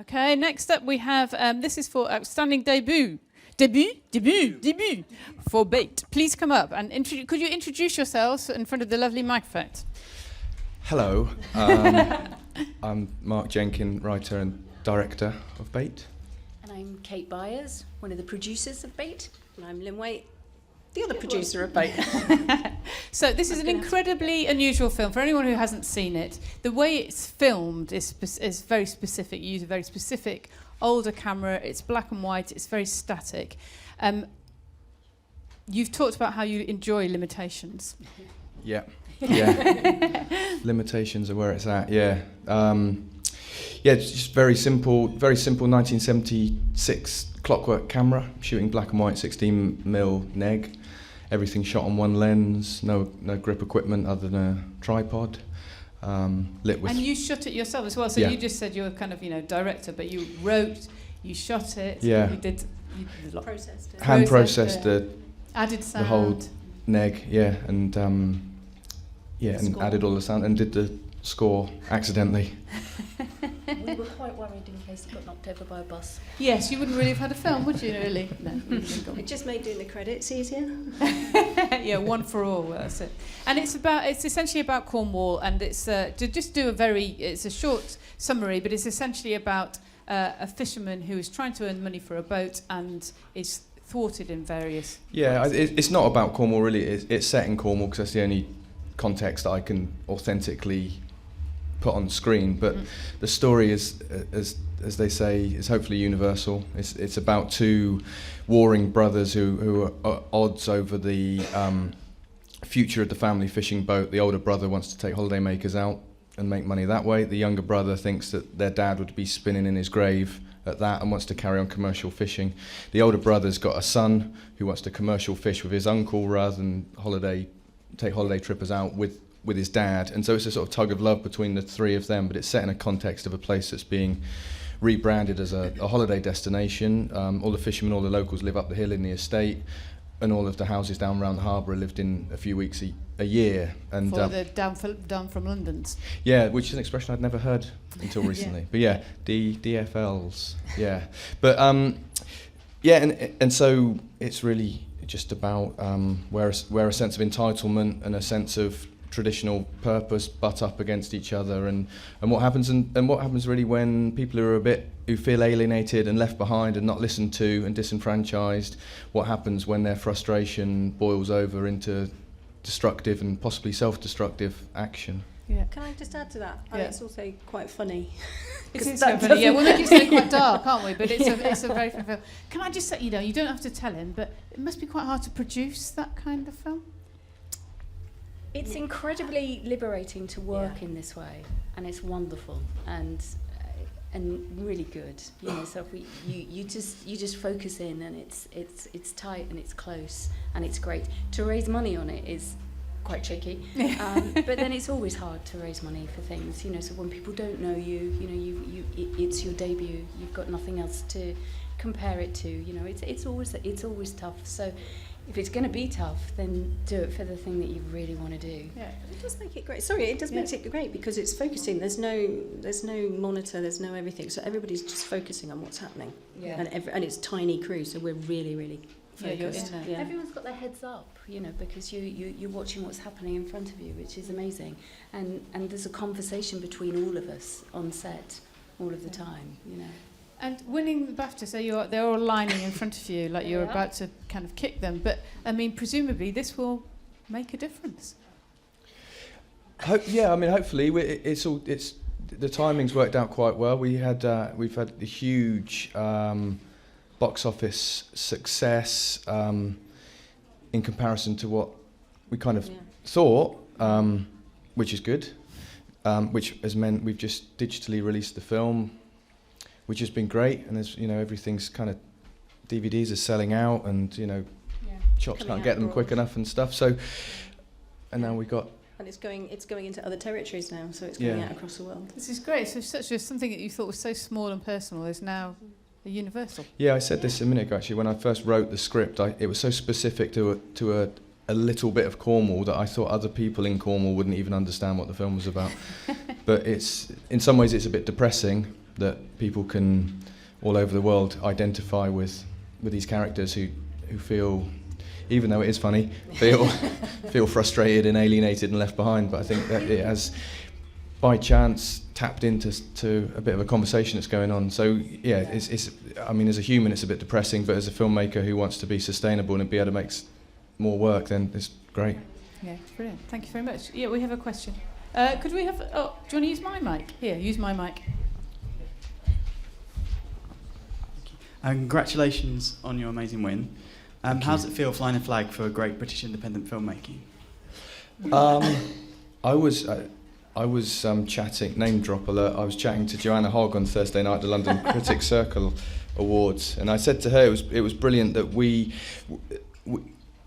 Okay, next up we have, this is for Oustanding Debut for Waite. Please come up and could you introduce yourselves in front of the lovely microphones? Hello, I'm Mark Jenkin, writer and director of Waite. And I'm Kate Byers, one of the producers of Waite. And I'm Linn Waite, the other producer of Waite. So this is an incredibly unusual film. For anyone who hasn't seen it, the way it's filmed is very specific. You use a very specific older camera. It's black and white. It's very static. You've talked about how you enjoy limitations. Yeah. Limitations are where it's at, yeah. It's just very simple 1976 clockwork camera, shooting black and white 16mm neg. Everything shot on one lens, no grip equipment other than a tripod. Lit with. And you shot it yourself as well. So Yeah. you just said you were kind of, director, but you wrote, you shot it. Yeah. You did a lot. Processed it. Hand processed Added sound. the whole neg, and and Score. added all the sound and did the score accidentally. We were quite worried in case it got knocked over by a bus. Yes, you wouldn't really have had a film, would you, really? No. It just made doing the credits easier. Yeah, one for all, that's it. And it's essentially about Cornwall, and it's to just do it's a short summary, but it's essentially about a fisherman who is trying to earn money for a boat and is thwarted in various ways. It's not about Cornwall really. It's set in Cornwall because that's the only context that I can authentically put on screen, but the story is, as they say, is hopefully universal. It's about two warring brothers who are odds over the future of the family fishing boat. The older brother wants to take holidaymakers out and make money that way. The younger brother thinks that their dad would be spinning in his grave at that and wants to carry on commercial fishing. The older brother's got a son who wants to commercial fish with his uncle rather than take holiday trippers out with his dad, and so it's a sort of tug of love between the three of them, but it's set in a context of a place that's being rebranded as a holiday destination. All the fishermen, all the locals live up the hill in the estate, and all of the houses down around the harbour are lived in a few weeks a year. And For the down from London's. Yeah, which is an expression I'd never heard until recently. But yeah, DFLs, yeah. But and so it's really just about where a sense of entitlement and a sense of traditional purpose butt up against each other, and what happens really when people who feel alienated and left behind and not listened to and disenfranchised. What happens when their frustration boils over into destructive and possibly self-destructive action? Yeah. Can I just add to that? Yeah. It's also quite funny. It is quite funny. Yeah, we'll make it sound quite dark, aren't we? But it's a very fun film. Can I just say, you don't have to tell him, but it must be quite hard to produce that kind of film. It's incredibly liberating to work in this way, and it's wonderful and really good. So if you just focus in, and it's tight and it's close and it's great. To raise money on it is quite tricky, but then it's always hard to raise money for things. So when people don't know it's your debut. You've got nothing else to compare it to. It's always tough. So if it's going to be tough, then do it for the thing that you really want to do. Yeah, it does make it great. Sorry, it does make it great because it's focusing. There's no monitor. There's no everything. So everybody's just focusing on what's happening. Yeah. And it's tiny crew, so we're really, really focused. Yeah. Everyone's got their heads up, because you're watching what's happening in front of you, which is amazing. And there's a conversation between all of us on set all of the time, And winning the Baftas, so they're all lining in front of you like you're about to kind of kick them. But I mean, presumably this will make a difference. Hopefully the timing's worked out quite well. We've had a huge box office success in comparison to what we kind of thought, which is good. Which has meant we've just digitally released the film, which has been great, and there's everything's kind of DVDs are selling out, and shops can't get them quick enough and stuff. So, and now we got. And it's going into other territories now, so it's going out across the world. This is great. So something that you thought was so small and personal is now a universal. Yeah, I said this a minute ago actually. When I first wrote the script, it was so specific to a little bit of Cornwall that I thought other people in Cornwall wouldn't even understand what the film was about. But in some ways it's a bit depressing, that people can all over the world identify with these characters who feel, even though it is funny, feel frustrated and alienated and left behind. But I think that it has, by chance, tapped into a bit of a conversation that's going on. So yeah, it's I mean, as a human, it's a bit depressing, but as a filmmaker who wants to be sustainable and be able to make more work, then it's great. Yeah, brilliant. Thank you very much. Yeah, we have a question. Could we have? Oh, do you want to use my mic? Here, use my mic. Congratulations on your amazing win. How does it feel flying a flag for great British independent filmmaking? I was chatting, name drop alert, I was chatting to Joanna Hogg on Thursday night at the London Critics Circle Awards, and I said to her it was brilliant that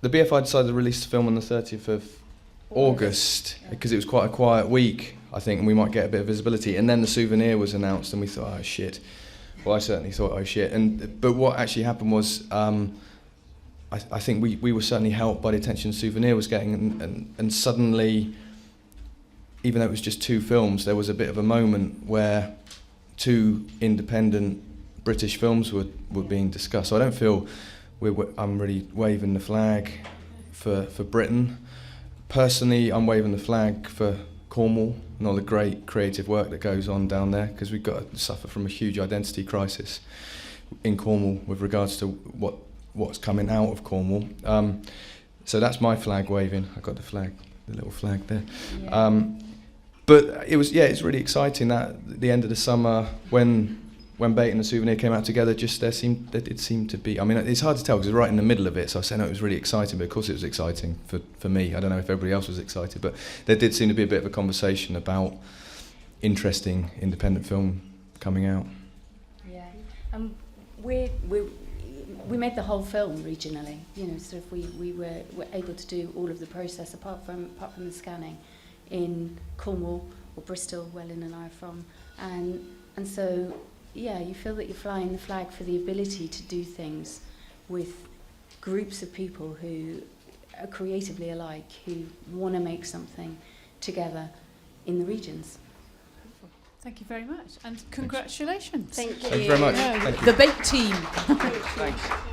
the BFI decided to release the film on the 30th of August because it was quite a quiet week, I think, and we might get a bit of visibility. And then the souvenir was announced, and we thought, oh shit. Well, I certainly thought, oh shit. But what actually happened was, I think we were certainly helped by the attention Souvenir was getting, and suddenly, even though it was just 2 films, there was a bit of a moment where 2 independent British films were being discussed. So I don't feel I'm really waving the flag for Britain. Personally, I'm waving the flag for Cornwall and all the great creative work that goes on down there, because we've got to suffer from a huge identity crisis in Cornwall with regards to what's coming out of Cornwall. So that's my flag waving. I got the little flag there. Yeah. But it's really exciting that at the end of the summer, when Waite and the Souvenir came out together, it seemed to be. I mean, it's hard to tell because it was right in the middle of it. So I said, no, it was really exciting. But of course, it was exciting for me. I don't know if everybody else was excited, but there did seem to be a bit of a conversation about interesting independent film coming out. Yeah, we made the whole film regionally. You know, sort of we were able to do all of the process apart from the scanning in Cornwall or Bristol, where Linn and I are from, and so. Yeah, you feel that you're flying the flag for the ability to do things with groups of people who are creatively alike, who want to make something together in the regions. Thank you very much, and congratulations. Thank you. Thank you very much. The Bait team. Thanks.